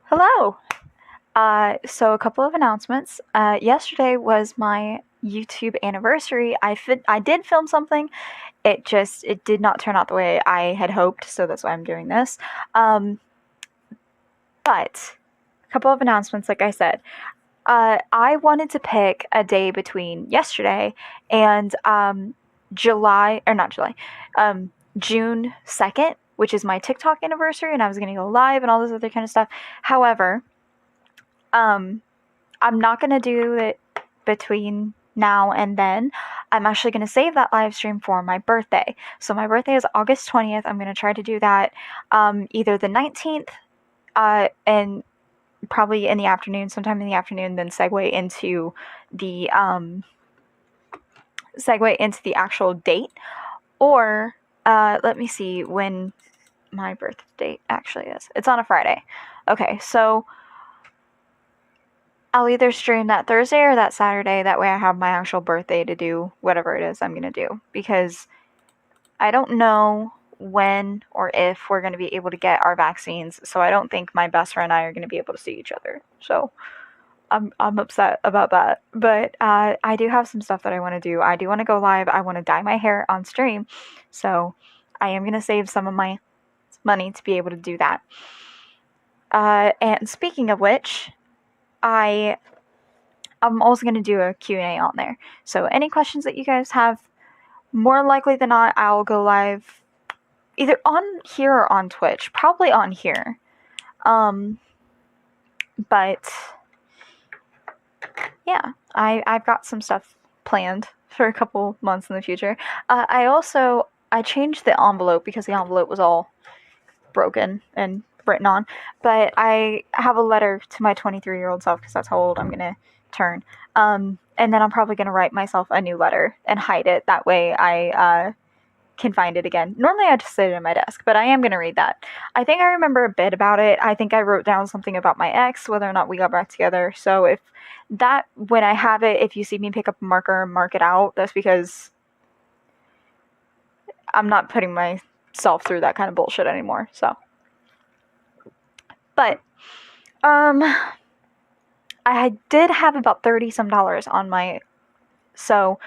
Hello! So a couple of announcements. Yesterday was my YouTube anniversary. I did film something. It did not turn out the way I had hoped, so that's why I'm doing this. But a couple of announcements, like I said. I wanted to pick a day between yesterday and June 2nd, which is my TikTok anniversary, and I was gonna go live and all this other kind of stuff. However, I'm not gonna do it between now and then. I'm actually gonna save that live stream for my birthday. So my birthday is August 20th. I'm gonna try to do that either the 19th and probably in the afternoon, sometime in the afternoon, then segue into the actual date. Or let me see when my birth date actually is. It's on a Friday. Okay, so I'll either stream that Thursday or that Saturday. That way I have my actual birthday to do whatever it is I'm going to do. Because I don't know when or if we're going to be able to get our vaccines. So I don't think my best friend and I are going to be able to see each other. So I'm upset about that. But I do have some stuff that I want to do. I do want to go live. I want to dye my hair on stream. So I am going to save some of my money to be able to do that. And speaking of which, I'm also going to do a Q&A on there. So any questions that you guys have, more likely than not, I'll go live either on here or on Twitch. Probably on here. But yeah, I've got some stuff planned for a couple months in the future. I changed the envelope because the envelope was all broken and written on, but I have a letter to my 23-year-old self because that's how old I'm gonna turn. And then I'm probably gonna write myself a new letter and hide it. That way I can find it again. Normally I just sit it in my desk, but I am gonna read that. I think I remember a bit about it. I think I wrote down something about my ex, whether or not we got back together. So when I have it, if you see me pick up a marker and mark it out, that's because I'm not putting myself through that kind of bullshit anymore. So. But, I did have about $30-some on my, so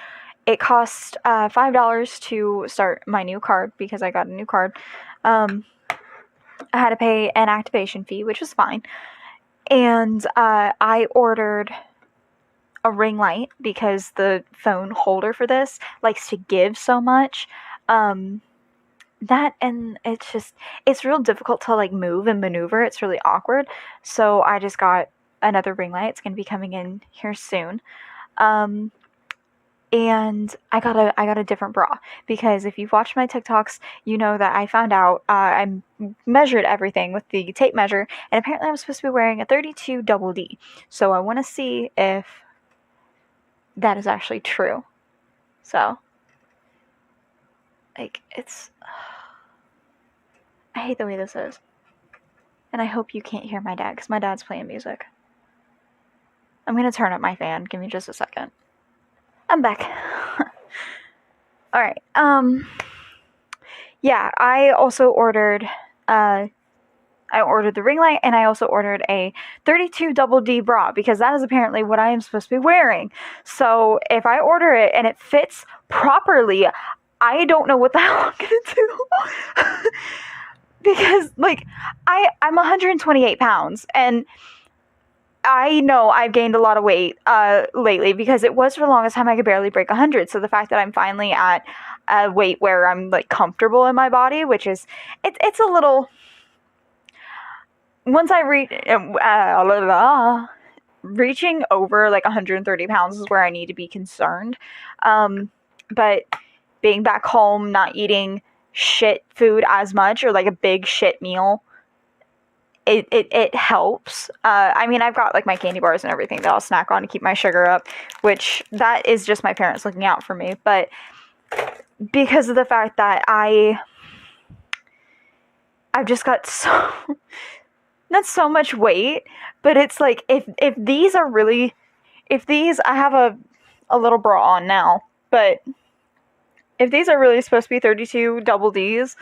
it cost $5 to start my new card because I got a new card. I had to pay an activation fee, which was fine. And I ordered a ring light because the phone holder for this likes to give so much. That, and it's real difficult to like move and maneuver. It's really awkward. So I just got another ring light. It's going to be coming in here soon. And I got a different bra because if you've watched my TikToks, you know that I found out I measured everything with the tape measure, and apparently I'm supposed to be wearing a 32 double D. So I want to see if that is actually true. So like I hate the way this is. And I hope you can't hear my dad, because my dad's playing music. I'm going to turn up my fan. Give me just a second. I'm back. Alright, yeah, I also ordered, the ring light, and I also ordered a 32 double D bra, because that is apparently what I am supposed to be wearing. So, if I order it and it fits properly, I don't know what the hell I'm gonna do. Because, like, I'm 128 pounds, and I know I've gained a lot of weight lately, because it was for the longest time I could barely break 100. So the fact that I'm finally at a weight where I'm, like, comfortable in my body, which is, it's a little, once I reaching over, like, 130 pounds is where I need to be concerned. But being back home, not eating shit food as much, or like a big shit meal, it helps. I mean, I've got like my candy bars and everything that I'll snack on to keep my sugar up, which that is just my parents looking out for me. But because of the fact that I've just got not so much weight, but it's like if these I have a little bra on now, but if these are really supposed to be 32 double Ds,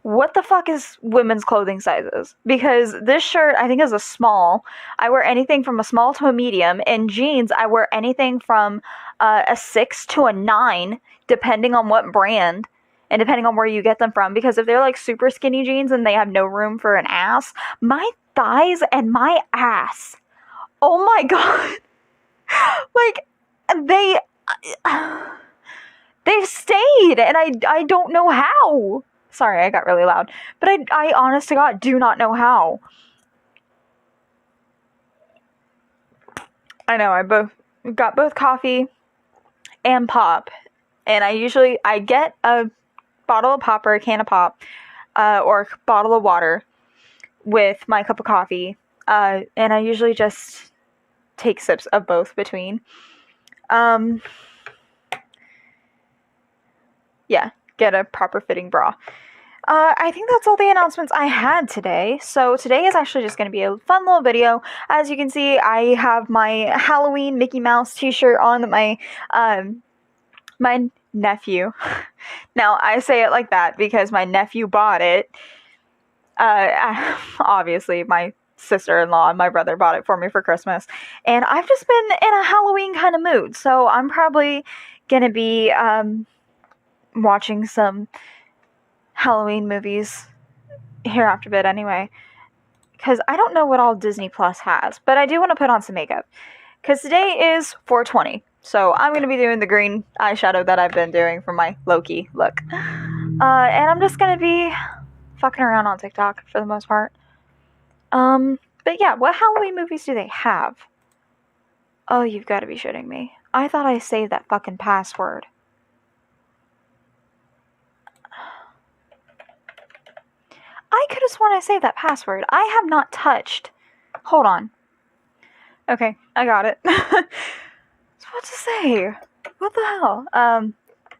what the fuck is women's clothing sizes? Because this shirt, I think, is a small. I wear anything from a small to a medium. In jeans, I wear anything from a 6 to a 9, depending on what brand and depending on where you get them from. Because if they're like super skinny jeans and they have no room for an ass, my thighs and my ass, oh my god, like, they've stayed, and I don't know how. Sorry, I got really loud. But I honest to God do not know how. I know, I got both coffee and pop. And I get a bottle of pop or a can of pop, or a bottle of water with my cup of coffee. And I usually just take sips of both between. Yeah, get a proper fitting bra. I think that's all the announcements I had today. So today is actually just going to be a fun little video. As you can see, I have my Halloween Mickey Mouse t-shirt on that my nephew. Now, I say it like that because my nephew bought it. Obviously, my sister-in-law and my brother bought it for me for Christmas. And I've just been in a Halloween kind of mood. So I'm probably going to be watching some Halloween movies here after a bit anyway, because I don't know what all Disney Plus has, but I do want to put on some makeup, because today is 420, so I'm going to be doing the green eyeshadow that I've been doing for my Loki look, and I'm just going to be fucking around on TikTok for the most part. But yeah, what Halloween movies do they have? Oh, you've got to be shitting me. I thought I saved that fucking password. I could have sworn I saved that password. I have not touched. Hold on. Okay, I got it. What to say? What the hell?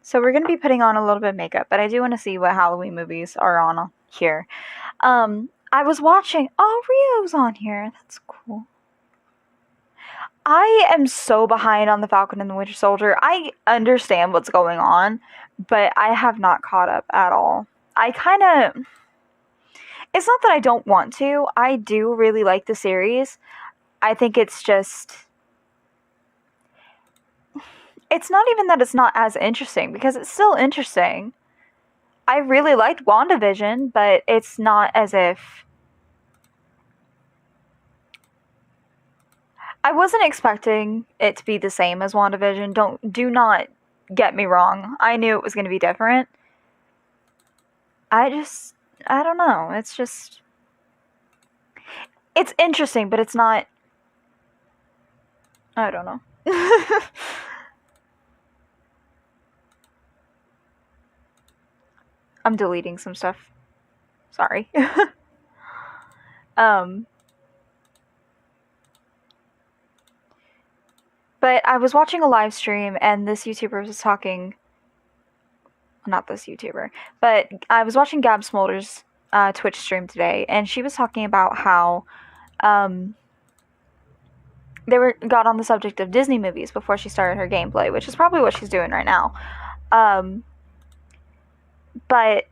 So we're gonna be putting on a little bit of makeup, but I do want to see what Halloween movies are on here. I was watching. Oh, Rio's on here. That's cool. I am so behind on The Falcon and the Winter Soldier. I understand what's going on, but I have not caught up at all. It's not that I don't want to. I do really like the series. I think it's just... It's not even that it's not as interesting, because it's still interesting. I really liked WandaVision, but it's not as if... I wasn't expecting it to be the same as WandaVision. Do not get me wrong. I knew it was going to be different. I don't know. It's just... It's interesting, but it's not... I don't know. I'm deleting some stuff. Sorry. But I was watching a live stream, and this YouTuber was talking... Not this YouTuber, but I was watching Gab Smolder's Twitch stream today, and she was talking about how got on the subject of Disney movies before she started her gameplay, which is probably what she's doing right now. But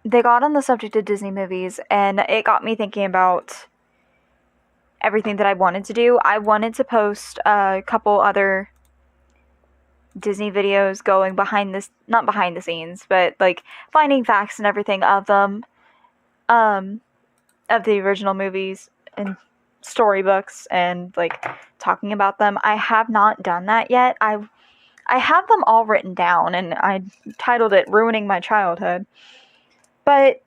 they got on the subject of Disney movies, and it got me thinking about everything that I wanted to do. I wanted to post a couple other Disney videos going not behind the scenes, but like finding facts and everything of them, of the original movies and storybooks, and like talking about them. I have not done that yet. I have them all written down, and I titled it Ruining My Childhood. But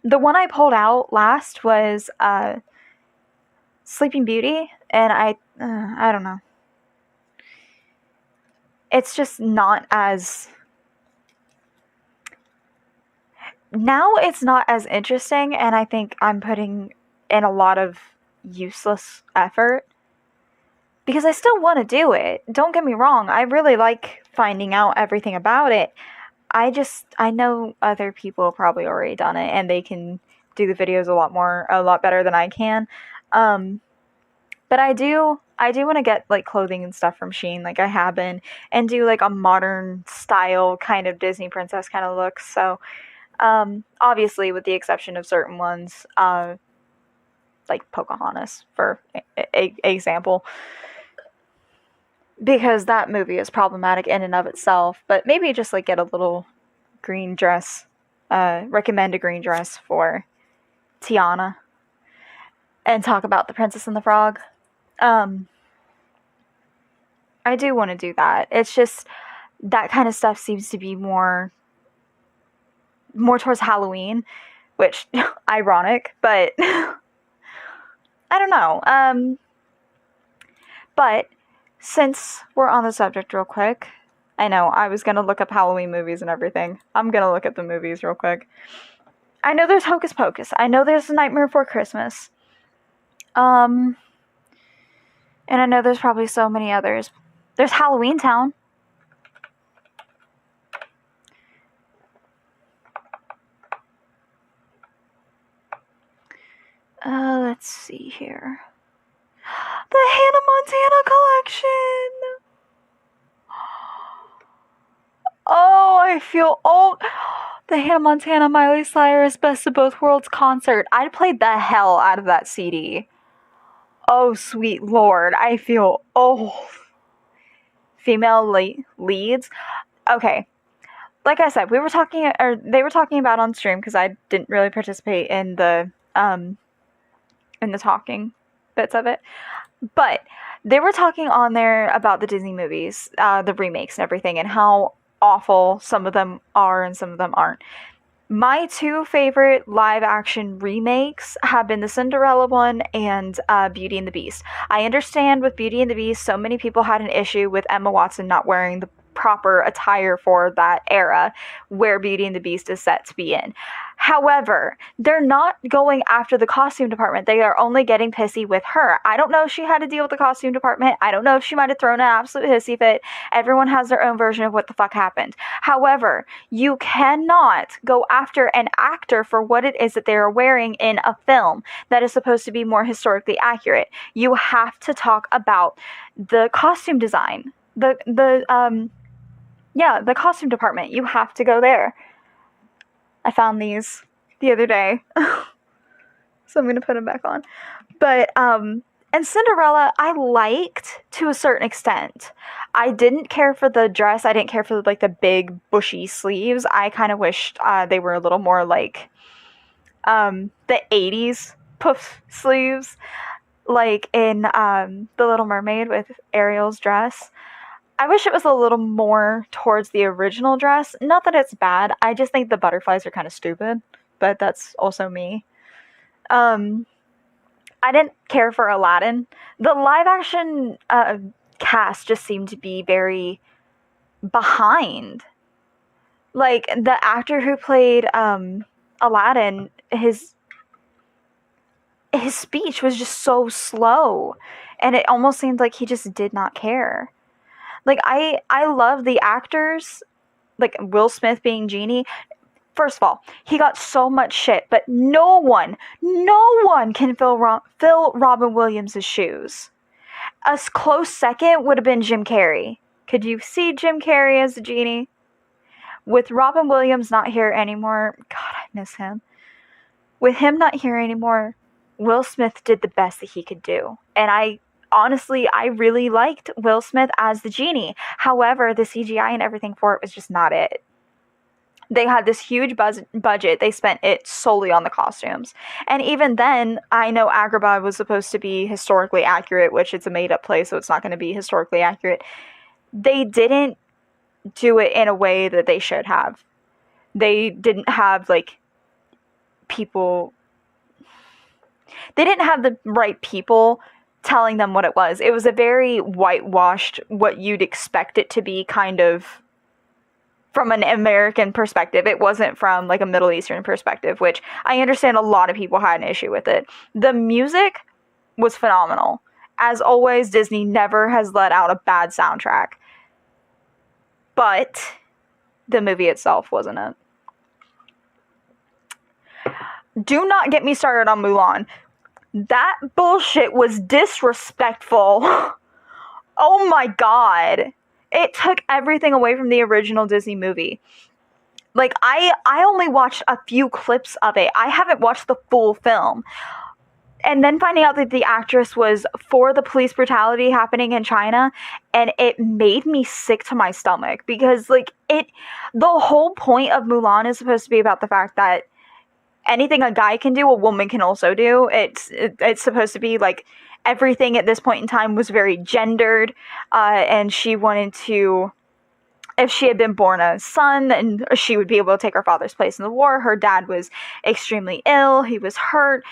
the one I pulled out last was Sleeping Beauty, and I don't know. It's just not as... Now it's not as interesting, and I think I'm putting in a lot of useless effort. Because I still want to do it. Don't get me wrong, I really like finding out everything about it. I know other people have probably already done it, and they can do the videos a lot better than I can. But I do I do want to get like clothing and stuff from Shein, like I have been, and do like a modern style kind of Disney princess kind of look. So, obviously, with the exception of certain ones, like Pocahontas, for example, because that movie is problematic in and of itself. But maybe just like get a little green dress, recommend a green dress for Tiana, and talk about the Princess and the Frog. I do want to do that. It's just that kind of stuff seems to be more towards Halloween, which ironic, but I don't know. But since we're on the subject real quick, I know I was gonna look up Halloween movies and everything. I'm gonna look at the movies real quick. I know there's Hocus Pocus. I know there's Nightmare Before Christmas. And I know there's probably so many others. There's Halloween Town. Let's see here. The Hannah Montana collection. Oh, I feel old. The Hannah Montana Miley Cyrus Best of Both Worlds concert. I played the hell out of that CD. Oh, sweet Lord. I feel old. Female leads. Okay. Like I said, they were talking about on stream, because I didn't really participate in the talking bits of it. But they were talking on there about the Disney movies, the remakes and everything, and how awful some of them are and some of them aren't. My two favorite live action remakes have been the Cinderella one and Beauty and the Beast. I understand with Beauty and the Beast, so many people had an issue with Emma Watson not wearing the proper attire for that era where Beauty and the Beast is set to be in. However, they're not going after the costume department. They are only getting pissy with her. I don't know if she had to deal with the costume department. I don't know if she might have thrown an absolute hissy fit. Everyone has their own version of what the fuck happened. However, you cannot go after an actor for what it is that they are wearing in a film that is supposed to be more historically accurate. You have to talk about the costume design. The costume department. You have to go there. I found these the other day, so I'm going to put them back on. But, and Cinderella, I liked to a certain extent. I didn't care for the dress. I didn't care for, like, the big, bushy sleeves. I kind of wished they were a little more like the 80s puff sleeves, like in The Little Mermaid with Ariel's dress. I wish it was a little more towards the original dress. Not that it's bad. I just think the butterflies are kind of stupid. But that's also me. I didn't care for Aladdin. The live action cast just seemed to be very behind. Like, the actor who played Aladdin, his speech was just so slow. And it almost seemed like he just did not care. Like, I love the actors, like Will Smith being Genie. First of all, he got so much shit, but no one can fill Robin Williams' shoes. A close second would have been Jim Carrey. Could you see Jim Carrey as a Genie? With Robin Williams not here anymore, God, I miss him. With him not here anymore, Will Smith did the best that he could do. And honestly, I really liked Will Smith as the Genie. However, the CGI and everything for it was just not it. They had this huge budget. They spent it solely on the costumes. And even then, I know Agrabah was supposed to be historically accurate, which it's a made-up place, so it's not going to be historically accurate. They didn't do it in a way that they should have. They didn't have, like, people... They didn't have the right people telling them what it was. It was a very whitewashed, what you'd expect it to be, kind of from an American perspective. It wasn't from like a Middle Eastern perspective, which I understand a lot of people had an issue with it. The music was phenomenal. As always, Disney never has let out a bad soundtrack. But the movie itself wasn't it. Do not get me started on Mulan. That bullshit was disrespectful. Oh my god. It took everything away from the original Disney movie. Like, I only watched a few clips of it. I haven't watched the full film. And then finding out that the actress was for the police brutality happening in China, and it made me sick to my stomach, because, like, the whole point of Mulan is supposed to be about the fact that anything a guy can do, a woman can also do. It's supposed to be like everything at this point in time was very gendered, and she wanted to, if she had been born a son, then she would be able to take her father's place in the war. Her dad was extremely ill. He was hurt,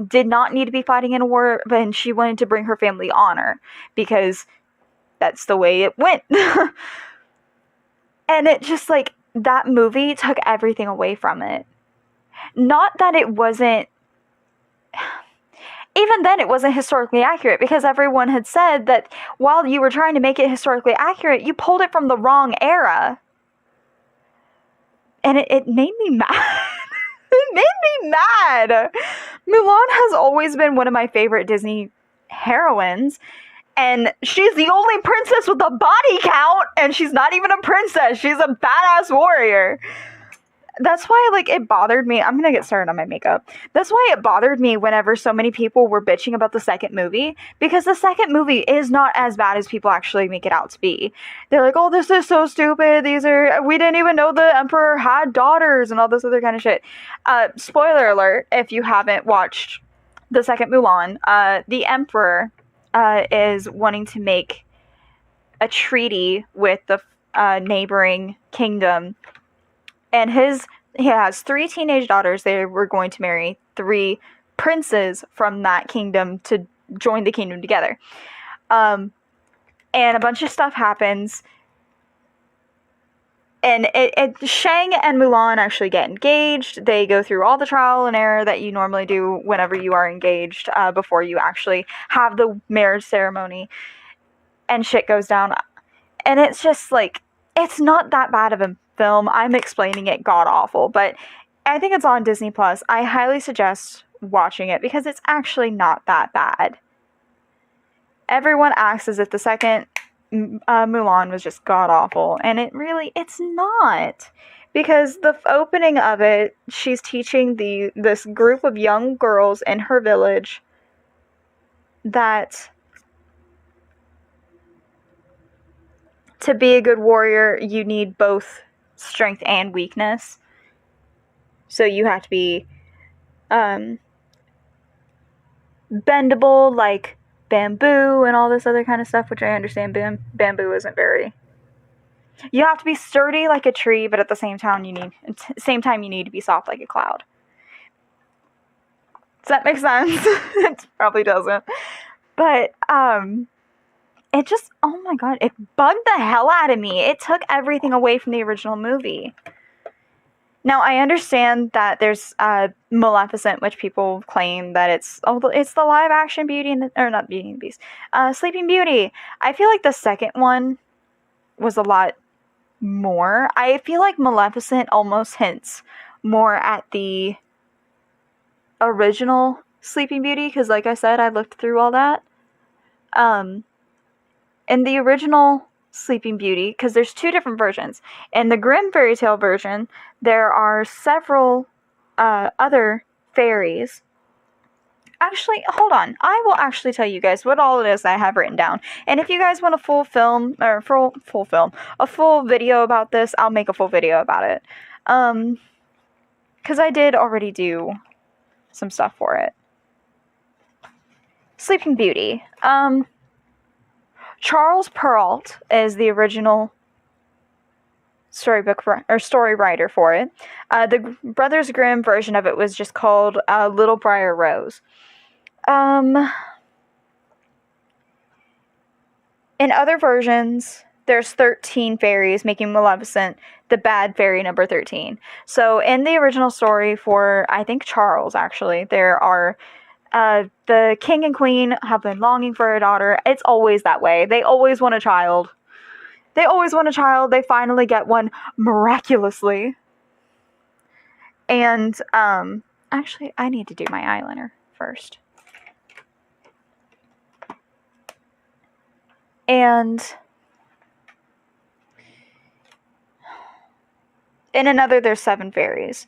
did not need to be fighting in a war, but she wanted to bring her family honor because that's the way it went. And it just, like, that movie took everything away from it. Not that it wasn't, even then it wasn't historically accurate, because everyone had said that while you were trying to make it historically accurate, you pulled it from the wrong era. And it made me mad. It made me mad. Mulan has always been one of my favorite Disney heroines, and she's the only princess with a body count, and she's not even a princess. She's a badass warrior. That's why, like, it bothered me. I'm gonna get started on my makeup. That's why it bothered me whenever so many people were bitching about the second movie, because the second movie is not as bad as people actually make it out to be. They're like, oh, this is so stupid. We didn't even know the Emperor had daughters and all this other kind of shit. Spoiler alert, if you haven't watched the second Mulan, the Emperor is wanting to make a treaty with the neighboring kingdom. And he has 3 teenage daughters. They were going to marry 3 princes from that kingdom to join the kingdom together. And a bunch of stuff happens. And Shang and Mulan actually get engaged. They go through all the trial and error that you normally do whenever you are engaged, before you actually have the marriage ceremony. And shit goes down. And it's just, like, it's not that bad of a film. I'm explaining it god awful, but I think it's on Disney Plus. I highly suggest watching it because it's actually not that bad. Everyone acts as if the second Mulan was just god awful, and it's not. Because the opening of it, she's teaching this group of young girls in her village that to be a good warrior, you need both strength and weakness. So you have to be bendable, like bamboo and all this other kind of stuff, which I understand bamboo isn't very. You have to be sturdy like a tree, but at the same time you need to be soft like a cloud. Does that make sense? It probably doesn't. But it just, oh my god, it bugged the hell out of me. It took everything away from the original movie. Now, I understand that there's Maleficent, which people claim that it's the live-action Beauty and not Beauty and the Beast, Sleeping Beauty. I feel like the second one was a lot more. I feel like Maleficent almost hints more at the original Sleeping Beauty, because like I said, I looked through all that. In the original Sleeping Beauty, because there's 2 different versions. In the Grimm fairy tale version, there are several other fairies. Actually, hold on. I will actually tell you guys what all it is I have written down. And if you guys want a full video about this, I'll make a full video about it. Because I did already do some stuff for it. Sleeping Beauty. Charles Perrault is the original story writer for it. The Brothers Grimm version of it was just called Little Briar Rose. In other versions, there's 13 fairies, making Maleficent the bad fairy number 13. So in the original story for, I think, Charles, actually, there are the king and queen have been longing for a daughter. It's always that way. They always want a child. They finally get one miraculously. And, actually, I need to do my eyeliner first. And in another, there's 7 fairies.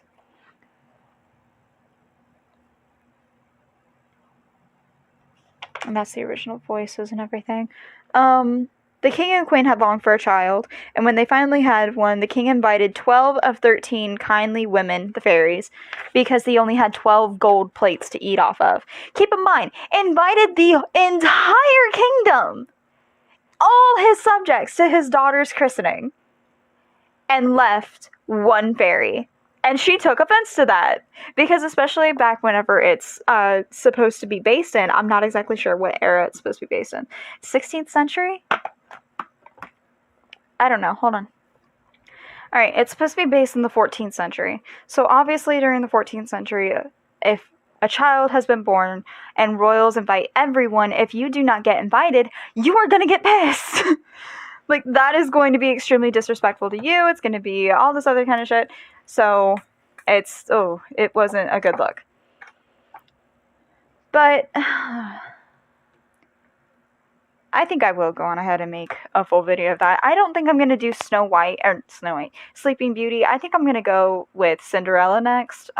And that's the original voices and everything. The king and queen had longed for a child, and when they finally had one, the king invited 12 of 13 kindly women, the fairies, because he only had 12 gold plates to eat off of. Keep in mind, invited the entire kingdom, all his subjects, to his daughter's christening, and left one fairy. And she took offense to that, because especially back whenever it's supposed to be based in, I'm not exactly sure what era it's supposed to be based in. 16th century? I don't know. Hold on. Alright, it's supposed to be based in the 14th century. So obviously during the 14th century, if a child has been born and royals invite everyone, if you do not get invited, you are going to get pissed. Like, that is going to be extremely disrespectful to you. It's going to be all this other kind of shit. So, it wasn't a good look. But, I think I will go on ahead and make a full video of that. I don't think I'm going to do Sleeping Beauty. I think I'm going to go with Cinderella next,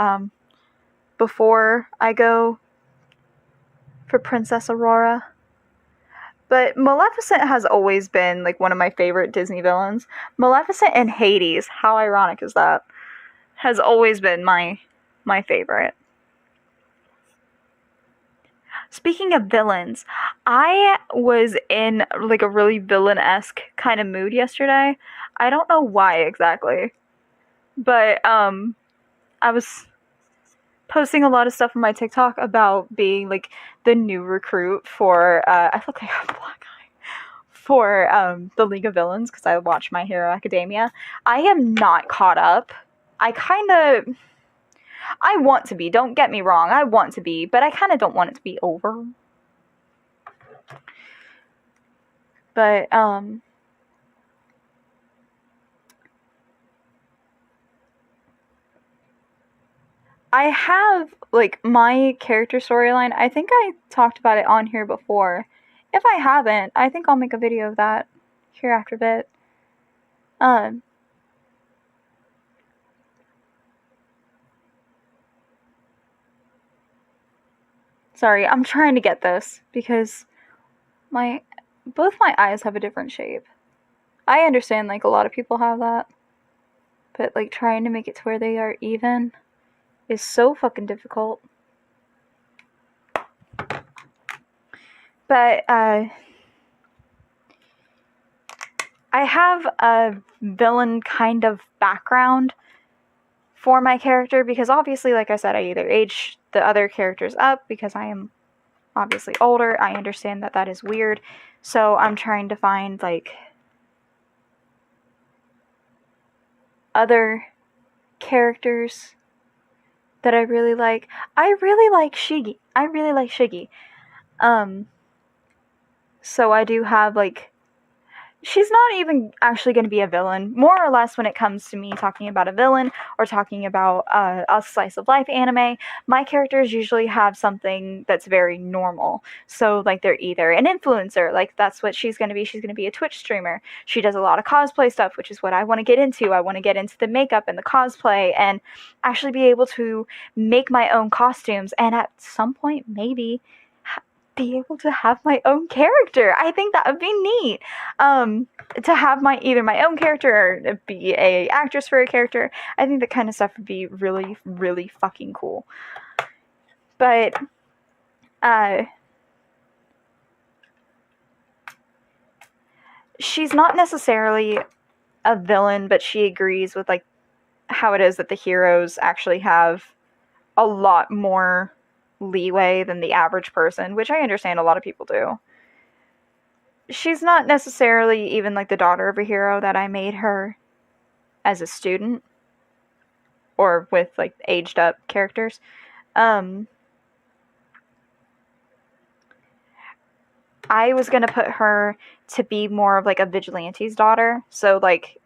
before I go for Princess Aurora. But Maleficent has always been, like, one of my favorite Disney villains. Maleficent and Hades, how ironic is that? Has always been my favorite. Speaking of villains, I was in, like, a really villain-esque kind of mood yesterday. I don't know why exactly. But, I was posting a lot of stuff on my TikTok about being, like, the new recruit for, I look like a black guy, for, the League of Villains, because I watch My Hero Academia. I am not caught up. I want to be, don't get me wrong, I want to be, but I kind of don't want it to be over. But, I have, like, my character storyline. I think I talked about it on here before. If I haven't, I think I'll make a video of that here after a bit. Sorry, I'm trying to get this because both my eyes have a different shape. I understand, like, a lot of people have that, but, like, trying to make it to where they are even is so fucking difficult. But, I have a villain kind of background for my character, because obviously, like I said, I either age the other characters up because I am obviously older. I understand that that is weird, so I'm trying to find, like, other characters that I really like. I really like Shiggy. So I do have, like, she's not even actually going to be a villain, more or less. When it comes to me talking about a villain or talking about a slice of life anime, my characters usually have something that's very normal. So, like, they're either an influencer, like, that's what she's going to be. She's going to be a Twitch streamer. She does a lot of cosplay stuff, which is what I want to get into. I want to get into the makeup and the cosplay and actually be able to make my own costumes, and at some point maybe be able to have my own character. I think that would be neat. To have either my own character or be a actress for a character. I think that kind of stuff would be really, really fucking cool. But, she's not necessarily a villain, but she agrees with, like, how it is that the heroes actually have a lot more leeway than the average person, which I understand a lot of people do. She's not necessarily even, like, the daughter of a hero that I made her as a student or with, like, aged up characters. I was gonna put her to be more of, like, a vigilante's daughter, so, like,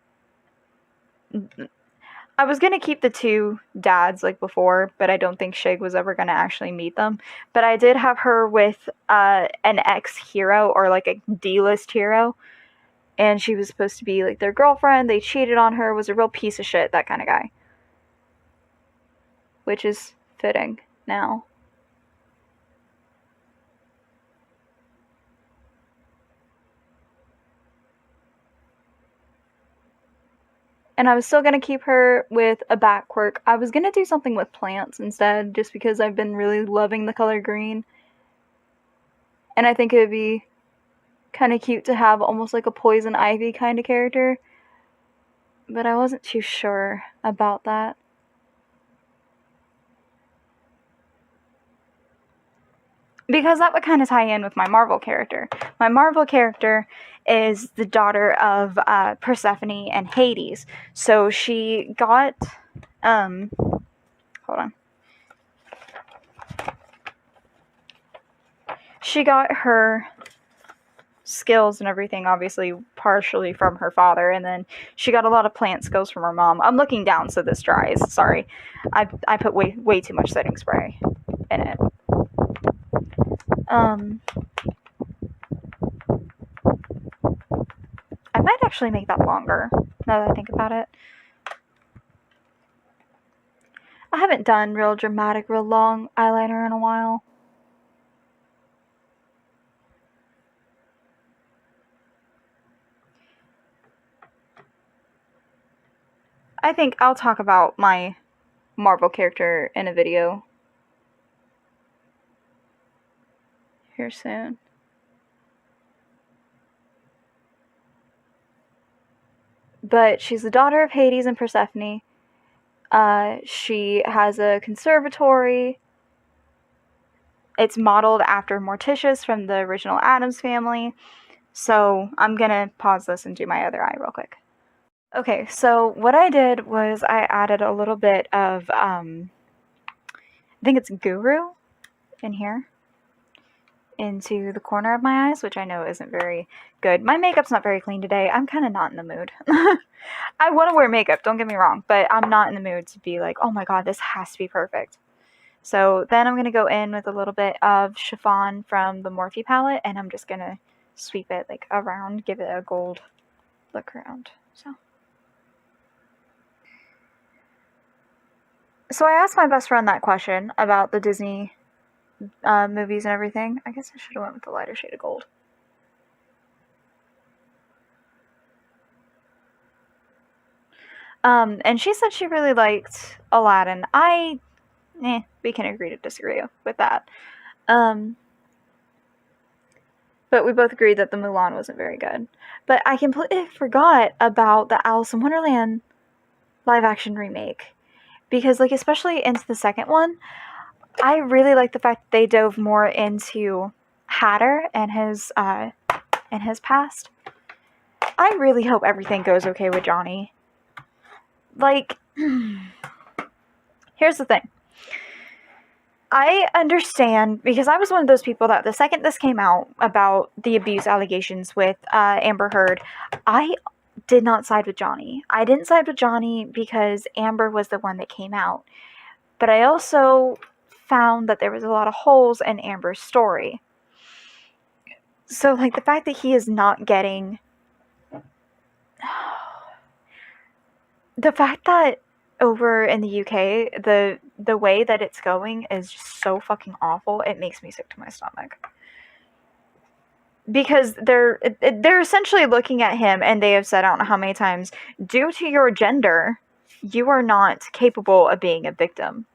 I was going to keep the two dads like before, but I don't think Shig was ever going to actually meet them. But I did have her with an ex-hero, or like a D-list hero. And she was supposed to be like their girlfriend. They cheated on her, was a real piece of shit, that kind of guy. Which is fitting now. And I was still going to keep her with a back quirk. I was going to do something with plants instead, just because I've been really loving the color green. And I think it would be kind of cute to have almost like a poison ivy kind of character. But I wasn't too sure about that. Because that would kind of tie in with my Marvel character. My Marvel character is the daughter of Persephone and Hades. So she got, hold on. She got her skills and everything, obviously, partially from her father, and then she got a lot of plant skills from her mom. I'm looking down so this dries. Sorry. I put way too much setting spray in it. I might actually make that longer, now that I think about it. I haven't done real dramatic, real long eyeliner in a while. I think I'll talk about my Marvel character in a video here soon. But she's the daughter of Hades and Persephone. She has a conservatory. It's modeled after Morticia's from the original Addams Family. So I'm gonna pause this and do my other eye real quick. Okay, so what I did was I added a little bit of, I think it's Guru in here, into the corner of my eyes, which I know isn't very good. My makeup's not very clean today. I'm kind of not in the mood. I want to wear makeup, don't get me wrong, but I'm not in the mood to be like, oh my god, this has to be perfect. So then I'm going to go in with a little bit of chiffon from the Morphe palette, and I'm just going to sweep it like around, give it a gold look around. So I asked my best friend that question about the Disney movies and everything. I guess I should have went with the lighter shade of gold. And she said she really liked Aladdin. We can agree to disagree with that. But we both agreed that the Mulan wasn't very good. But I completely forgot about the Alice in Wonderland live-action remake. Because, like, especially into the second one, I really like the fact that they dove more into Hatter and his past. I really hope everything goes okay with Johnny. Like, here's the thing. I understand, because I was one of those people that the second this came out about the abuse allegations with Amber Heard, I did not side with Johnny. I didn't side with Johnny because Amber was the one that came out. But I also found that there was a lot of holes in Amber's story. So, like, the fact that he is not getting... The fact that over in the UK, the way that it's going is just so fucking awful, it makes me sick to my stomach. Because they're essentially looking at him, and they have said, I don't know how many times, due to your gender, you are not capable of being a victim.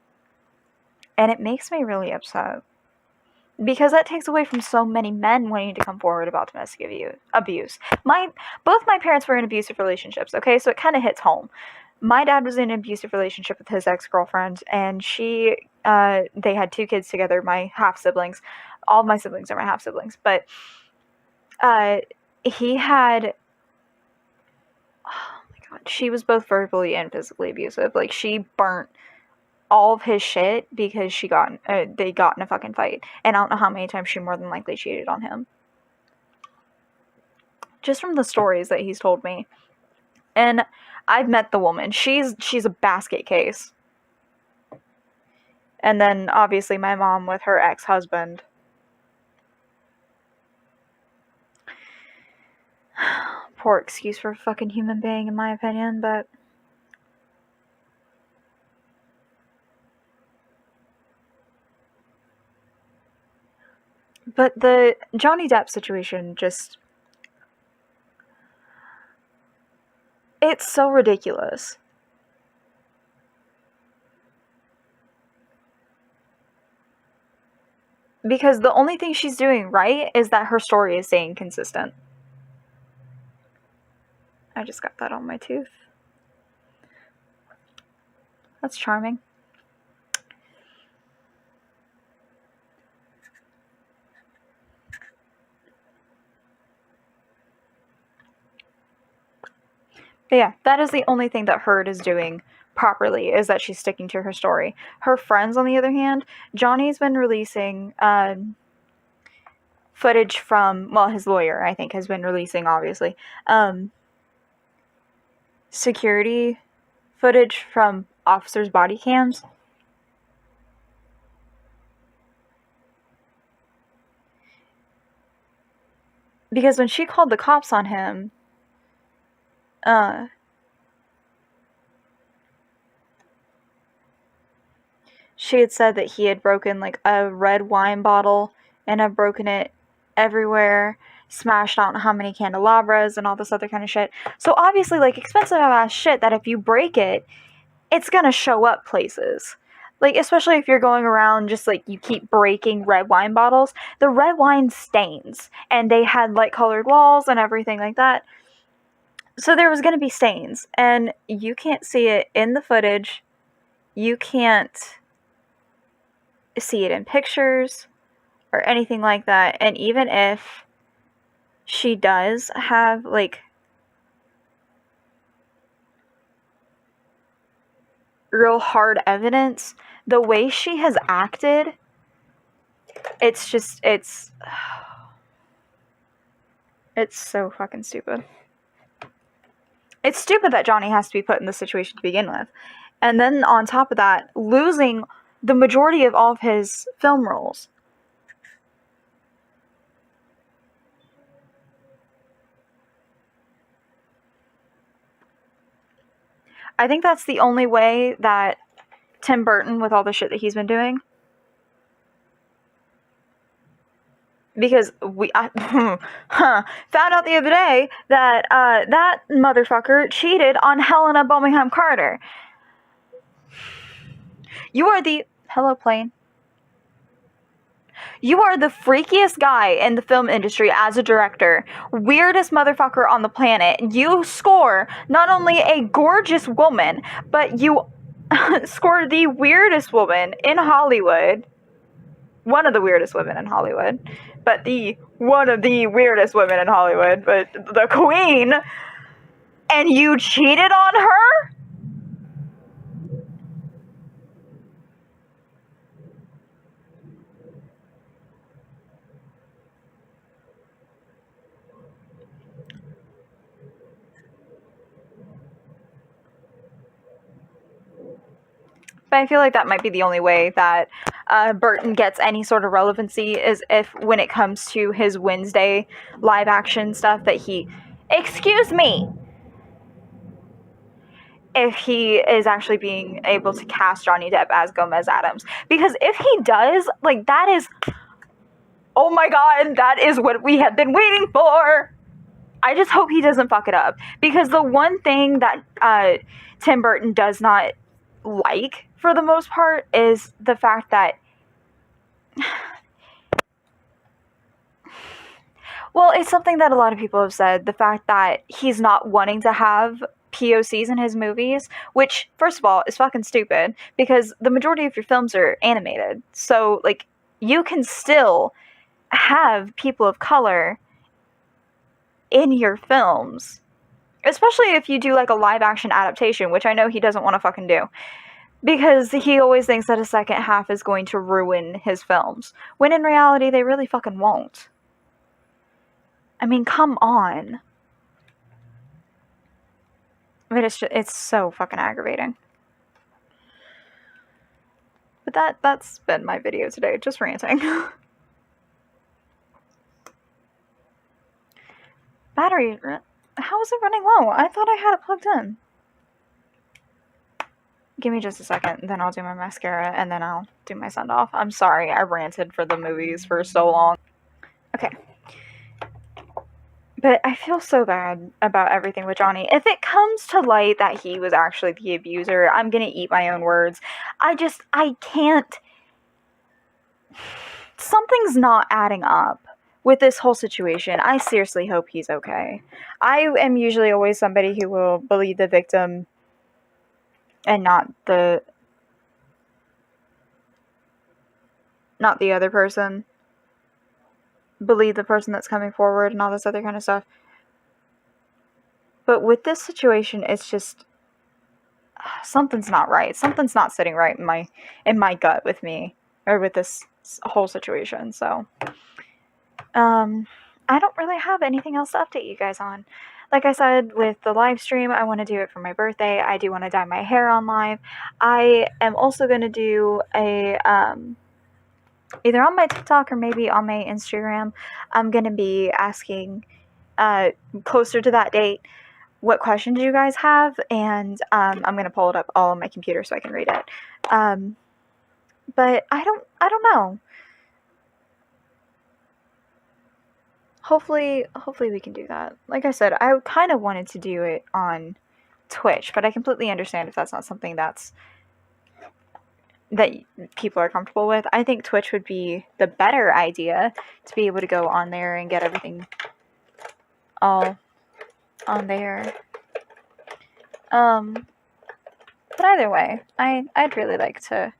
And it makes me really upset. Because that takes away from so many men wanting to come forward about domestic abuse. Both my parents were in abusive relationships, okay? So it kind of hits home. My dad was in an abusive relationship with his ex-girlfriend, and they had 2 kids together, my half-siblings. All of my siblings are my half-siblings. But he had... Oh my god. She was both verbally and physically abusive. Like, she burnt all of his shit because they got in a fucking fight. And I don't know how many times she more than likely cheated on him. Just from the stories that he's told me. And I've met the woman. She's a basket case. And then, obviously, my mom with her ex-husband. Poor excuse for a fucking human being, in my opinion, but... But the Johnny Depp situation just... It's so ridiculous. Because the only thing she's doing right is that her story is staying consistent. I just got that on my tooth. That's charming. But yeah, that is the only thing that Heard is doing properly, is that she's sticking to her story. Her friends, on the other hand, Johnny's been releasing footage from, well, his lawyer, I think, has been releasing, obviously, security footage from officers' body cams. Because when she called the cops on him, she had said that he had broken, like, a red wine bottle, and had broken it everywhere, smashed out how many candelabras, and all this other kind of shit. So obviously, like, expensive ass shit that if you break it, it's gonna show up places. Like, especially if you're going around just, like, you keep breaking red wine bottles. The red wine stains, and they had light-colored walls and everything like that. So there was gonna be stains, and you can't see it in the footage. You can't see it in pictures or anything like that. And even if she does have, like, real hard evidence, the way she has acted, it's just, it's so fucking stupid. It's stupid that Johnny has to be put in this situation to begin with. And then on top of that, losing the majority of all of his film roles. I think that's the only way that Tim Burton, with all the shit that he's been doing, because we found out the other day that that motherfucker cheated on Helena Bonham Carter. You are the... Hello, plane. You are the freakiest guy in the film industry as a director. Weirdest motherfucker on the planet. You score not only a gorgeous woman, but you score the weirdest woman in Hollywood. One of the weirdest women in Hollywood. But one of the weirdest women in Hollywood. But the queen. And you cheated on her? But I feel like that might be the only way that Burton gets any sort of relevancy, is if, when it comes to his Wednesday live action stuff, that he... Excuse me! If he is actually being able to cast Johnny Depp as Gomez Addams. Because if he does, like, that is... Oh my god, that is what we have been waiting for! I just hope he doesn't fuck it up. Because the one thing that Tim Burton does not like, for the most part, is the fact that... Well, it's something that a lot of people have said. The fact that he's not wanting to have POCs in his movies, which, first of all, is fucking stupid, because the majority of your films are animated. So, like, you can still have people of color in your films. Especially if you do, like, a live-action adaptation, which I know he doesn't want to fucking do. Because he always thinks that a second half is going to ruin his films. When in reality, they really fucking won't. I mean, come on. But it's so fucking aggravating. But that's been my video today, just ranting. Battery, how is it running low? I thought I had it plugged in. Give me just a second, then I'll do my mascara, and then I'll do my send off. I'm sorry, I ranted for the movies for so long. Okay. But I feel so bad about everything with Johnny. If it comes to light that he was actually the abuser, I'm gonna eat my own words. I can't. Something's not adding up with this whole situation. I seriously hope he's okay. I am usually always somebody who will believe the victim and not the other person. Believe the person that's coming forward and all this other kind of stuff. But with this situation, it's just something's not right. Something's not sitting right in my gut with me, or with this whole situation. So I don't really have anything else to update you guys on. Like I said, with the live stream, I want to do it for my birthday. I do want to dye my hair on live. I am also going to do a either on my TikTok or maybe on my Instagram. I'm going to be asking closer to that date what questions you guys have, and I'm going to pull it up all on my computer so I can read it. But I don't know. Hopefully we can do that. Like I said, I kind of wanted to do it on Twitch, but I completely understand if that's not something that people are comfortable with. I think Twitch would be the better idea, to be able to go on there and get everything all on there. But either way, I'd really like to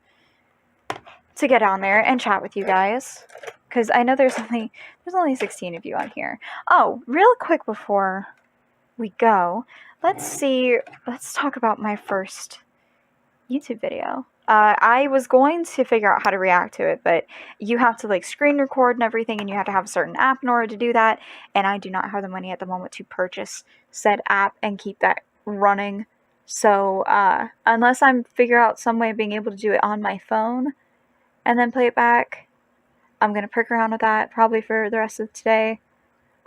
get on there and chat with you guys, because I know there's only 16 of you on here. Oh, real quick before we go, let's talk about my first YouTube video. I was going to figure out how to react to it, but you have to screen record and everything, and you have to have a certain app in order to do that, and I do not have the money at the moment to purchase said app and keep that running. So unless I figure out some way of being able to do it on my phone and then play it back, I'm going to prick around with that probably for the rest of today,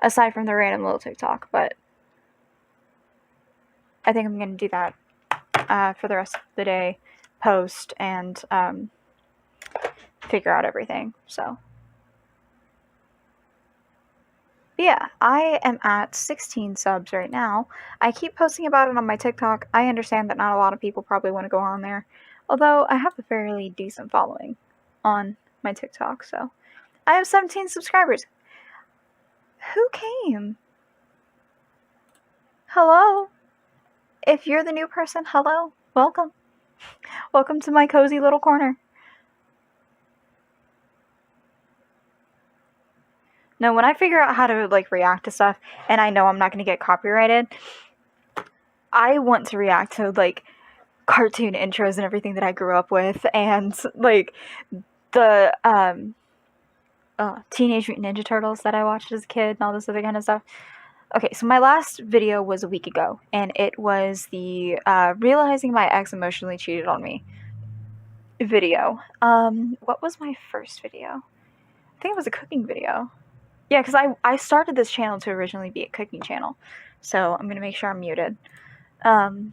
aside from the random little TikTok, but I think I'm going to do that for the rest of the day, post, and figure out everything. So but yeah, I am at 16 subs right now. I keep posting about it on my TikTok. I understand that not a lot of people probably want to go on there, although I have a fairly decent following on my TikTok. So I have 17 subscribers. Who came? Hello? If you're the new person, hello. Welcome. Welcome to my cozy little corner. No, when I figure out how to react to stuff, and I know I'm not going to get copyrighted, I want to react to cartoon intros and everything that I grew up with, and the Teenage Mutant Ninja Turtles that I watched as a kid and all this other kind of stuff. Okay, so my last video was a week ago, and it was the realizing my ex emotionally cheated on me video. What was my first video? I think it was a cooking video. Yeah, because I started this channel to originally be a cooking channel, so I'm going to make sure I'm muted. Oh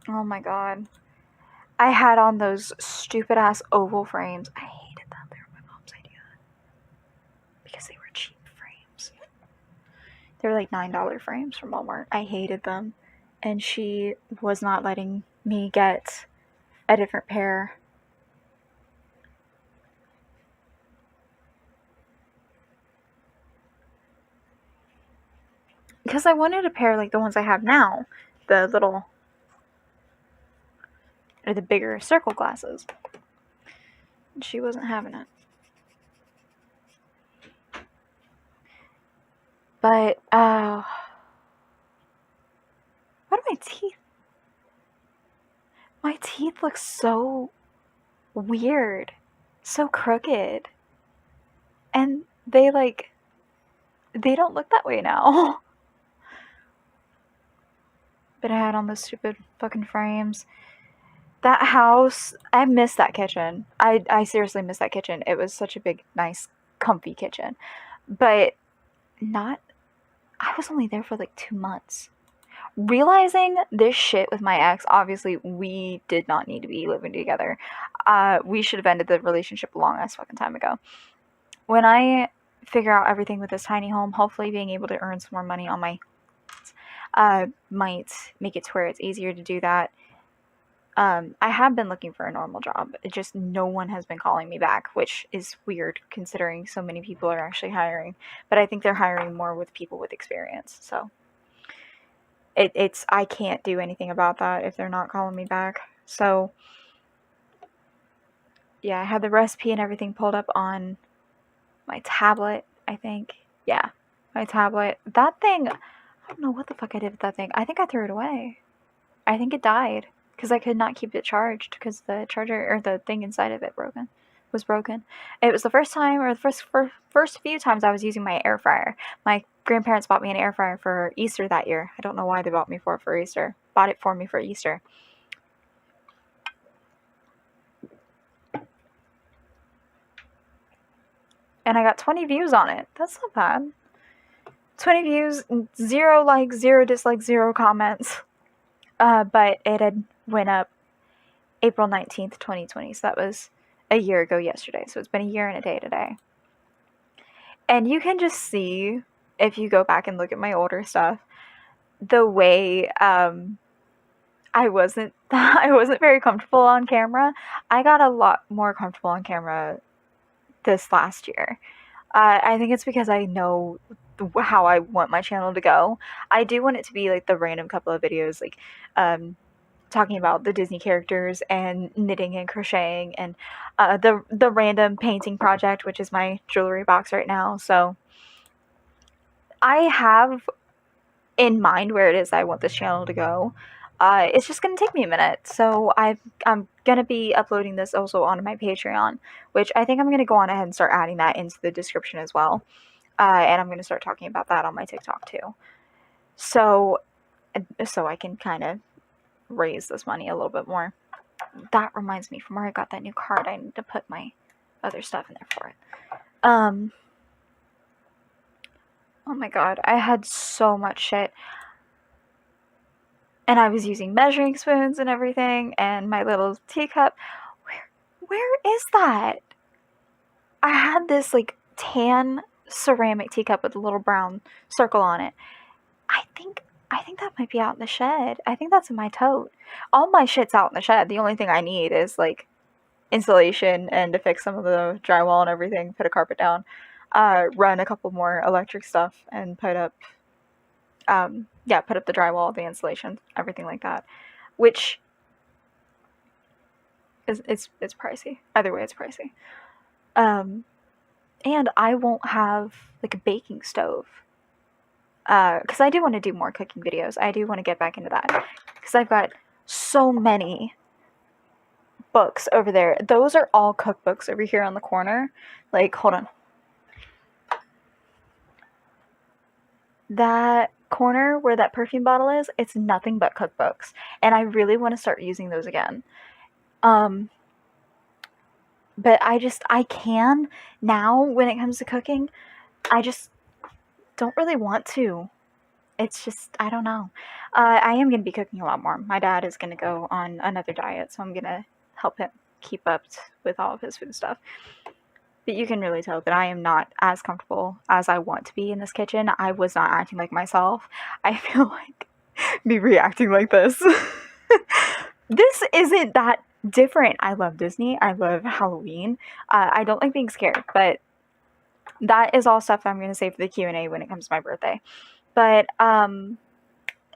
my god. I had on those stupid-ass oval frames. I hated them. They were my mom's idea. Because they were cheap frames. They were $9 frames from Walmart. I hated them. And she was not letting me get a different pair. Because I wanted a pair like the ones I have now. The little... or the bigger circle glasses. And she wasn't having it. But, what are my teeth? My teeth look so weird. So crooked. And they They don't look that way now. But I had on those stupid fucking frames. That house, I miss that kitchen. I seriously miss that kitchen. It was such a big, nice, comfy kitchen. But not, I was only there for like 2 months. Realizing this shit with my ex, obviously, we did not need to be living together. We should have ended the relationship a long ass fucking time ago. When I figure out everything with this tiny home, hopefully being able to earn some more money on my might make it to where it's easier to do that. I have been looking for a normal job. It just no one has been calling me back, which is weird considering so many people are actually hiring. But I think they're hiring more with people with experience. So it's I can't do anything about that if they're not calling me back. So yeah, I had the recipe and everything pulled up on my tablet, I think. Yeah, my tablet. That thing, I don't know what the fuck I did with that thing. I think I threw it away. I think it died because I could not keep it charged because the charger or the thing inside of it was broken. It was the first time or the first few times I was using my air fryer. My grandparents bought me an air fryer for Easter that year. I don't know why they bought me for Easter. Bought it for me for Easter. And I got 20 views on it. That's not bad. 20 views, 0 likes, 0 dislikes, 0 comments. But it had went up April 19th, 2020. So that was a year ago yesterday. So it's been a year and a day today. And you can just see, if you go back and look at my older stuff, the way I wasn't very comfortable on camera. I got a lot more comfortable on camera this last year. I think it's because I know how I want my channel to go. I do want it to be like the random couple of videos, like talking about the Disney characters and knitting and crocheting and the random painting project, which is my jewelry box right now. So I have in mind where it is I want this channel to go. It's just going to take me a minute. So I'm going to be uploading this also onto my Patreon, which I think I'm going to go on ahead and start adding that into the description as well. And I'm going to start talking about that on my TikTok too. So I can kind of raise this money a little bit more. That reminds me, from where I got that new card, I need to put my other stuff in there for it. Oh my god, I had so much shit. And I was using measuring spoons and everything, and my little teacup. Where is that? I had this like tan ceramic teacup with a little brown circle on it. I think that might be out in the shed. I think that's in my tote. All my shit's out in the shed. The only thing I need is like insulation and to fix some of the drywall and everything, put a carpet down, run a couple more electric stuff, and put up the drywall, the insulation, everything like that, which is it's pricey. Either way, it's pricey. And I won't have like a baking stove because I do want to do more cooking videos. I do want to get back into that because I've got so many books over there. Those are all cookbooks over here on the corner. Like, hold on. That corner where that perfume bottle is, it's nothing but cookbooks. And I really want to start using those again. But I can now when it comes to cooking. I just don't really want to. It's just, I don't know. I am going to be cooking a lot more. My dad is going to go on another diet, so I'm going to help him keep up with all of his food stuff. But you can really tell that I am not as comfortable as I want to be in this kitchen. I was not acting like myself. I feel like me reacting like this. This isn't that different. I love Disney. I love Halloween. I don't like being scared, but that is all stuff I'm going to save for the Q&A when it comes to my birthday. But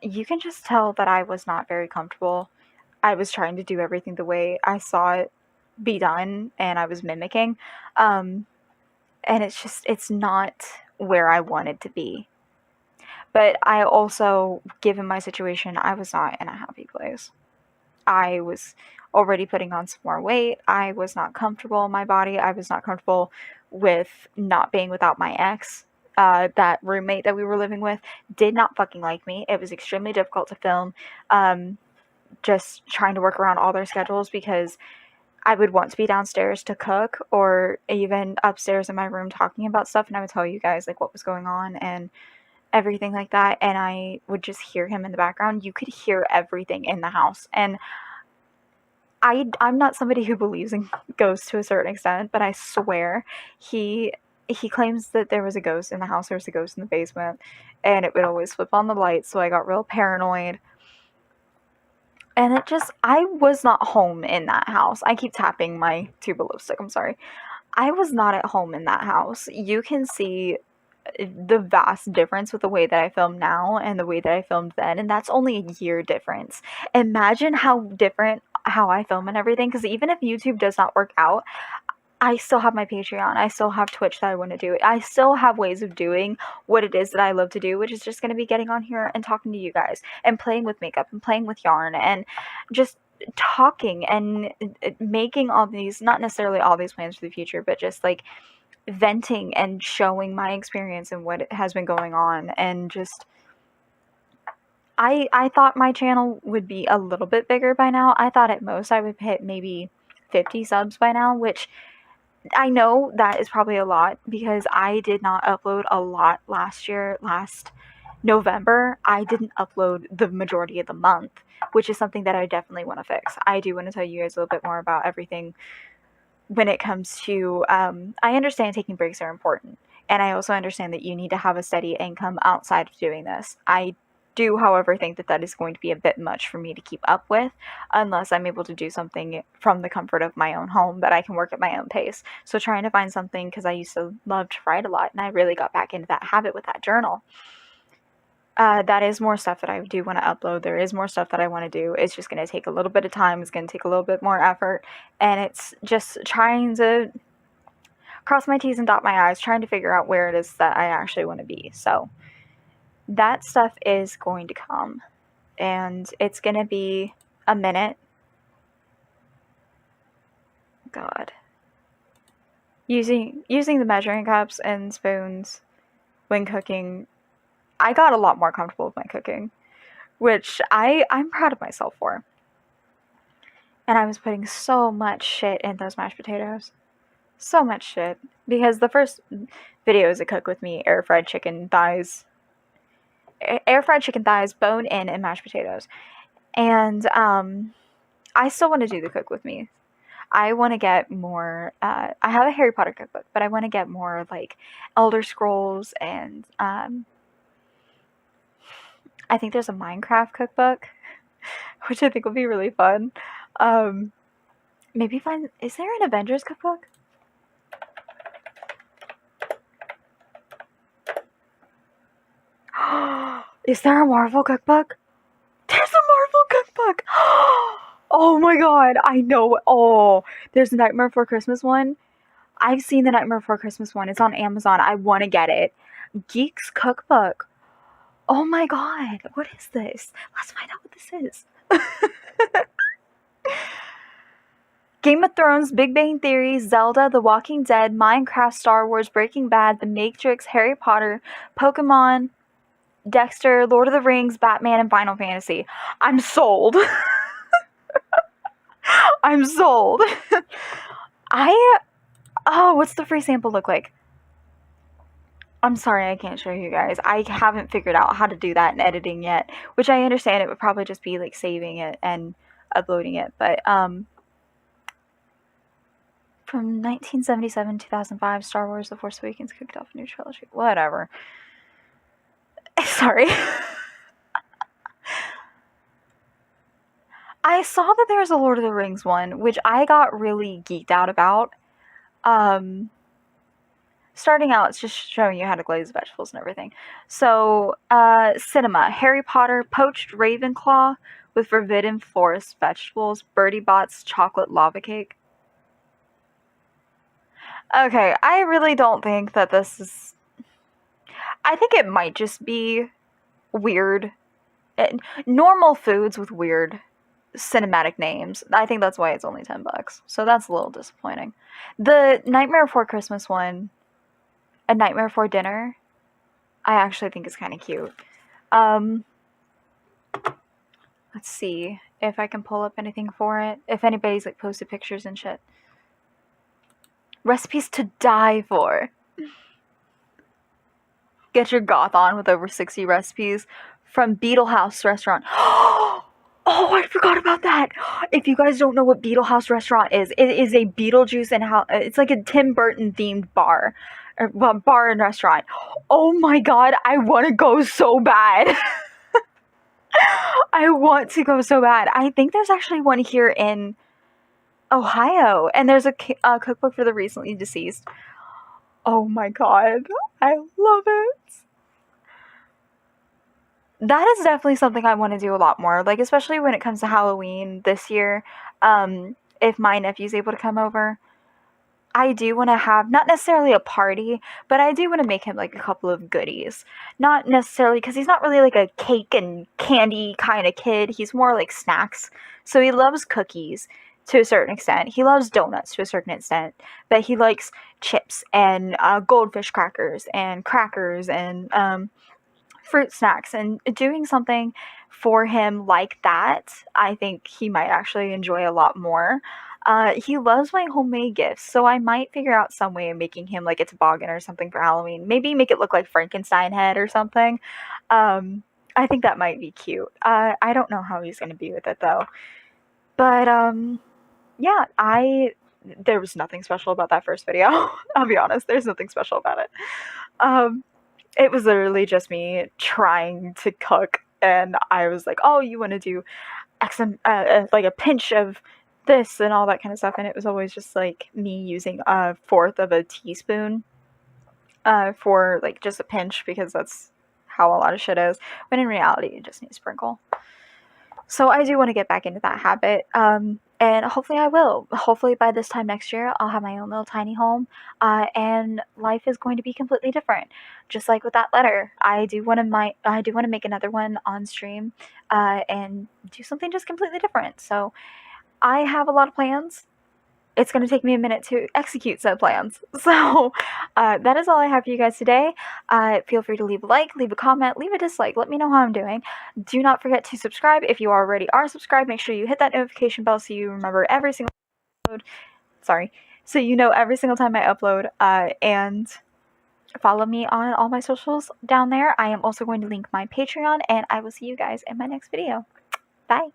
you can just tell that I was not very comfortable. I was trying to do everything the way I saw it be done, and I was mimicking. And it's not where I wanted to be. But I also, given my situation, I was not in a happy place. I was already putting on some more weight. I was not comfortable in my body. I was not comfortable with not being without my ex that roommate that we were living with did not fucking like me. It was extremely difficult to film, just trying to work around all their schedules because I would want to be downstairs to cook or even upstairs in my room talking about stuff, and I would tell you guys like what was going on and everything like that, and I would just hear him in the background. You could hear everything in the house, and I'm not somebody who believes in ghosts to a certain extent, but I swear he claims that there was a ghost in the house, there was a ghost in the basement, and it would always flip on the lights, so I got real paranoid. And I was not home in that house. I keep tapping my tube of lipstick, I'm sorry. I was not at home in that house. You can see the vast difference with the way that I film now and the way that I filmed then, and that's only a year difference. Imagine how different how I film and everything, because even if YouTube does not work out, I still have my Patreon. I still have Twitch that I want to do. I still have ways of doing what it is that I love to do, which is just going to be getting on here and talking to you guys and playing with makeup and playing with yarn and just talking and making all these, not necessarily all these plans for the future, but just like venting and showing my experience and what has been going on. And just I thought my channel would be a little bit bigger by now. I thought at most I would hit maybe 50 subs by now, which I know that is probably a lot because I did not upload a lot last November. I didn't upload the majority of the month, which is something that I definitely want to fix. I do want to tell you guys a little bit more about everything when it comes to, I understand taking breaks are important. And I also understand that you need to have a steady income outside of doing this. I do, however, think that that is going to be a bit much for me to keep up with unless I'm able to do something from the comfort of my own home that I can work at my own pace. So trying to find something, because I used to love to write a lot and I really got back into that habit with that journal. That is more stuff that I do want to upload. There is more stuff that I want to do. It's just going to take a little bit of time. It's going to take a little bit more effort. And it's just trying to cross my T's and dot my I's, trying to figure out where it is that I actually want to be. So that stuff is going to come, and it's going to be a minute. God. Using the measuring cups and spoons when cooking, I got a lot more comfortable with my cooking, which I'm proud of myself for. And I was putting so much shit in those mashed potatoes. So much shit. Because the first videos that cook with me, air fried chicken thighs, bone in, and mashed potatoes. And I still want to do the cook with me. I want to get more, I have a Harry Potter cookbook, but I want to get more like Elder Scrolls, and I think there's a Minecraft cookbook, which I think would be really fun. Maybe is there an Avengers cookbook? Is there a Marvel cookbook? There's a Marvel cookbook! Oh my god, I know. Oh, there's a Nightmare Before Christmas one. I've seen the Nightmare Before Christmas one. It's on Amazon. I want to get it. Geek's Cookbook. Oh my god, what is this? Let's find out what this is. Game of Thrones, Big Bang Theory, Zelda, The Walking Dead, Minecraft, Star Wars, Breaking Bad, The Matrix, Harry Potter, Pokemon, Dexter, Lord of the Rings, Batman, and Final Fantasy. I'm sold. I'm sold. What's the free sample look like? I'm sorry, I can't show you guys. I haven't figured out how to do that in editing yet, which I understand it would probably just be like saving it and uploading it, but from 1977 to 2005, Star Wars The Force Awakens kicked off a new trilogy. Whatever. Sorry. I saw that there was a Lord of the Rings one, which I got really geeked out about. Starting out, it's just showing you how to glaze vegetables and everything. So, cinema. Harry Potter, poached Ravenclaw with forbidden forest vegetables, Birdie Bot's chocolate lava cake. Okay, I really don't think that this is... I think it might just be weird. Normal foods with weird cinematic names. I think that's why it's only $10. So that's a little disappointing. The Nightmare Before Christmas one, A Nightmare Before Dinner, I actually think it's kind of cute. Let's see if I can pull up anything for it. If anybody's like posted pictures and shit. Recipes to die for. Get your goth on with over 60 recipes from Beetle House Restaurant. Oh, I forgot about that. If you guys don't know what Beetle House Restaurant is, it is a Beetlejuice and it's like a Tim Burton themed bar. Or, bar and restaurant. Oh my god, I want to go so bad. I want to go so bad. I think there's actually one here in Ohio, and there's a cookbook for the recently deceased. Oh my god, I love it. That is definitely something I want to do a lot more, like, especially when it comes to Halloween this year. If my nephew's able to come over, I do want to have, not necessarily a party, but I do want to make him like a couple of goodies. Not necessarily, because he's not really like a cake and candy kind of kid. He's more like snacks. So he loves cookies to a certain extent. He loves donuts to a certain extent. But he likes chips and goldfish crackers and fruit snacks, and doing something for him like that, I think he might actually enjoy a lot more. He loves my homemade gifts, so I might figure out some way of making him like a toboggan or something for Halloween. Maybe make it look like Frankenstein head or something. I think that might be cute. I don't know how he's going to be with it though. But yeah, there was nothing special about that first video. I'll be honest, there's nothing special about it. It was literally just me trying to cook, and I was like, oh, you want to do like a pinch of this and all that kind of stuff, and it was always just like me using a fourth of a teaspoon for like just a pinch, because that's how a lot of shit is, when in reality you just need a sprinkle. So I do want to get back into that habit, and hopefully I will. Hopefully by this time next year I'll have my own little tiny home, and life is going to be completely different. Just like with that letter, I do want to make another one on stream, and do something just completely different. So I have a lot of plans. It's going to take me a minute to execute said plans. So that is all I have for you guys today. Feel free to leave a like, leave a comment, leave a dislike. Let me know how I'm doing. Do not forget to subscribe. If you already are subscribed, make sure you hit that notification bell so you remember every single upload. So you know every single time I upload. And follow me on all my socials down there. I am also going to link my Patreon, and I will see you guys in my next video. Bye.